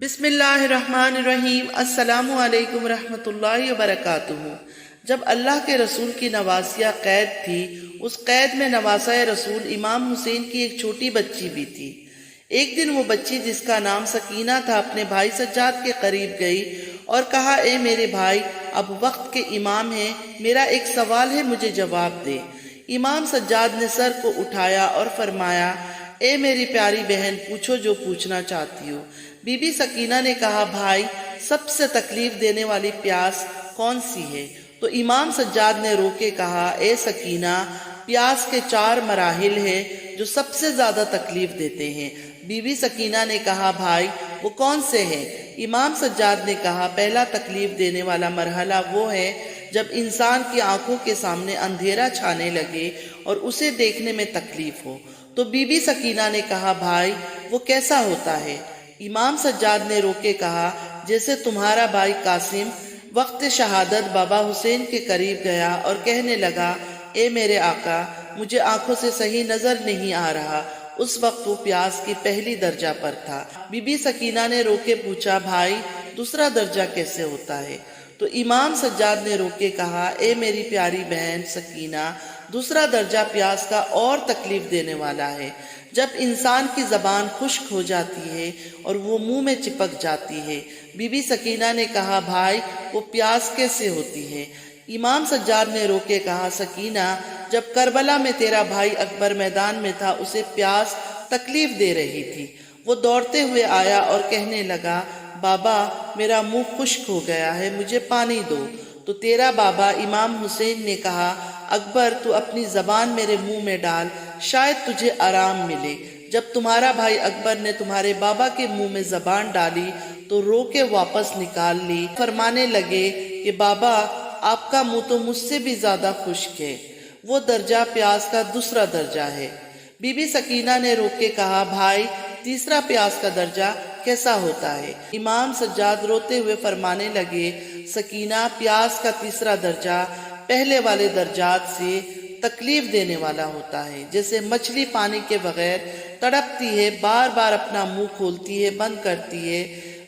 بسم اللہ الرحمن الرحیم۔ السلام علیکم ورحمۃ اللہ وبرکاتہ۔ جب اللہ کے رسول کی نواسیہ قید تھی، اس قید میں نواسہ رسول امام حسین کی ایک چھوٹی بچی بھی تھی۔ ایک دن وہ بچی جس کا نام سکینہ تھا اپنے بھائی سجاد کے قریب گئی اور کہا، اے میرے بھائی، اب وقت کے امام ہیں، میرا ایک سوال ہے، مجھے جواب دے۔ امام سجاد نے سر کو اٹھایا اور فرمایا، اے میری پیاری بہن، پوچھو جو پوچھنا چاہتی ہو۔ بی بی سکینہ نے کہا، بھائی، سب سے تکلیف دینے والی پیاس کون سی ہے؟ تو امام سجاد نے رو کے کہا، اے سکینہ، پیاس کے 4 مراحل ہیں جو سب سے زیادہ تکلیف دیتے ہیں۔ بی بی سکینہ نے کہا، بھائی، وہ کون سے ہیں؟ امام سجاد نے کہا، پہلا تکلیف دینے والا مرحلہ وہ ہے جب انسان کی آنکھوں کے سامنے اندھیرا چھانے لگے اور اسے دیکھنے میں تکلیف ہو۔ تو بی بی سکینہ نے کہا، بھائی، وہ کیسا ہوتا ہے؟ امام سجاد نے رو کے کہا، جیسے تمہارا بھائی قاسم وقت شہادت بابا حسین کے قریب گیا اور کہنے لگا، اے میرے آقا، مجھے آنکھوں سے صحیح نظر نہیں آ رہا۔ اس وقت وہ پیاس کی پہلی درجہ پر تھا۔ بی بی سکینہ نے رو کے پوچھا، بھائی، دوسرا درجہ کیسے ہوتا ہے؟ تو امام سجاد نے رو کے کہا، اے میری پیاری بہن سکینہ، دوسرا درجہ پیاس کا اور تکلیف دینے والا ہے، جب انسان کی زبان خشک ہو جاتی ہے اور وہ منہ میں چپک جاتی ہے۔ بی بی سکینہ نے کہا، بھائی، وہ پیاس کیسے ہوتی ہے؟ امام سجاد نے رو کے کہا، سکینہ، جب کربلا میں تیرا بھائی اکبر میدان میں تھا، اسے پیاس تکلیف دے رہی تھی۔ وہ دوڑتے ہوئے آیا اور کہنے لگا، بابا، میرا منہ خشک ہو گیا ہے، مجھے پانی دو۔ تو تیرا بابا امام حسین نے کہا، اکبر، تو اپنی زبان میرے منہ میں ڈال، شاید تجھے آرام ملے۔ جب تمہارا بھائی اکبر نے تمہارے بابا کے منہ میں زبان ڈالی تو رو کے واپس نکال لی، فرمانے لگے کہ بابا، آپ کا منہ تو مجھ سے بھی زیادہ خشک ہے۔ وہ درجہ پیاس کا دوسرا درجہ ہے۔ بی بی سکینہ نے رو کے کہا، بھائی، تیسرا پیاس کا درجہ کیسا ہوتا ہے؟ امام سجاد روتے ہوئے فرمانے لگے، سکینہ، پیاس کا تیسرا درجہ پہلے والے درجات سے تکلیف دینے والا ہوتا ہے۔ جیسے مچھلی پانی کے بغیر تڑپتی ہے، بار بار اپنا منہ کھولتی ہے، بند کرتی ہے،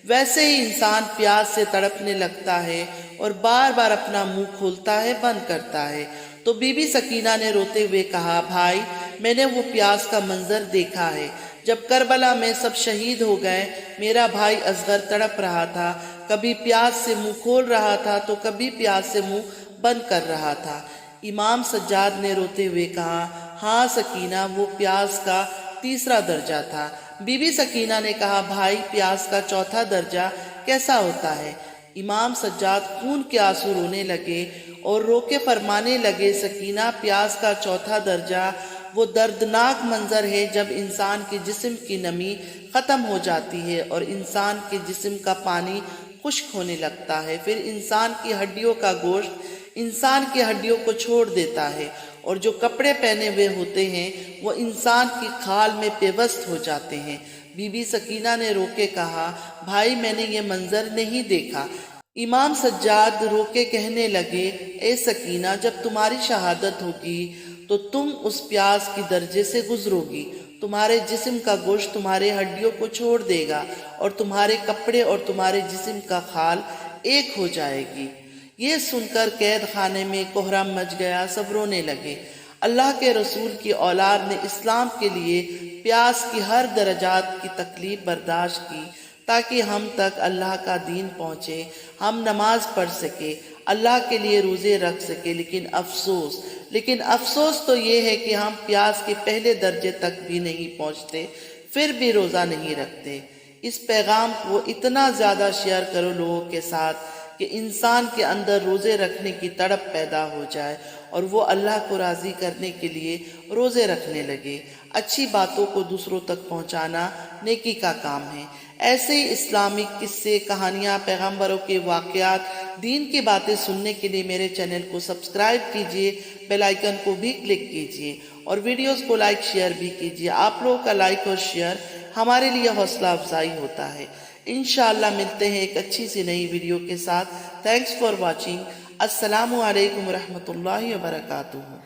ویسے ہی انسان پیاس سے تڑپنے لگتا ہے اور بار بار اپنا منہ کھولتا ہے، بند کرتا ہے۔ تو بی بی سکینہ نے روتے ہوئے کہا، بھائی، میں نے وہ پیاس کا منظر دیکھا ہے جب کربلا میں سب شہید ہو گئے۔ میرا بھائی اصغر تڑپ رہا تھا، کبھی پیاس سے منہ کھول رہا تھا تو کبھی پیاس سے منہ بند کر رہا تھا۔ امام سجاد نے روتے ہوئے کہا، ہاں سکینہ، وہ پیاس کا تیسرا درجہ تھا۔ بی بی سکینہ نے کہا، بھائی، پیاس کا چوتھا درجہ کیسا ہوتا ہے؟ امام سجاد خون کے آنسو رونے لگے اور رو کے فرمانے لگے، سکینہ، پیاس کا چوتھا درجہ وہ دردناک منظر ہے جب انسان کے جسم کی نمی ختم ہو جاتی ہے اور انسان کے جسم کا پانی خشک ہونے لگتا ہے، پھر انسان کی ہڈیوں کا گوشت انسان کی ہڈیوں کو چھوڑ دیتا ہے اور جو کپڑے پہنے ہوئے ہوتے ہیں وہ انسان کی کھال میں پیوست ہو جاتے ہیں۔ بی بی سکینہ نے رو کے کہا، بھائی، میں نے یہ منظر نہیں دیکھا۔ امام سجاد رو کے کہنے لگے، اے سکینہ، جب تمہاری شہادت ہوگی تو تم اس پیاس کی درجے سے گزرو گی، تمہارے جسم کا گوشت تمہارے ہڈیوں کو چھوڑ دے گا اور تمہارے کپڑے اور تمہارے جسم کا خال ایک ہو جائے گی۔ یہ سن کر قید خانے میں کوہرام مچ گیا، سب رونے لگے۔ اللہ کے رسول کی اولاد نے اسلام کے لیے پیاس کی ہر درجات کی تکلیف برداشت کی تاکہ ہم تک اللہ کا دین پہنچے، ہم نماز پڑھ سکے، اللہ کے لیے روزے رکھ سکے۔ لیکن افسوس تو یہ ہے کہ ہم پیاس کے پہلے درجے تک بھی نہیں پہنچتے، پھر بھی روزہ نہیں رکھتے۔ اس پیغام کو اتنا زیادہ شیئر کرو لوگوں کے ساتھ کہ انسان کے اندر روزے رکھنے کی تڑپ پیدا ہو جائے اور وہ اللہ کو راضی کرنے کے لیے روزے رکھنے لگے۔ اچھی باتوں کو دوسروں تک پہنچانا نیکی کا کام ہے۔ ایسے ہی اسلامک قصے، کہانیاں، پیغمبروں کے واقعات، دین کی باتیں سننے کے لیے میرے چینل کو سبسکرائب کیجئے، بیل آئیکن کو بھی کلک کیجئے اور ویڈیوز کو لائک شیئر بھی کیجئے۔ آپ لوگوں کا لائک اور شیئر ہمارے لیے حوصلہ افزائی ہوتا ہے۔ انشاءاللہ ملتے ہیں ایک اچھی سی نئی ویڈیو کے ساتھ۔ Thanks for watching. السلام علیکم ورحمۃ اللہ وبرکاتہ۔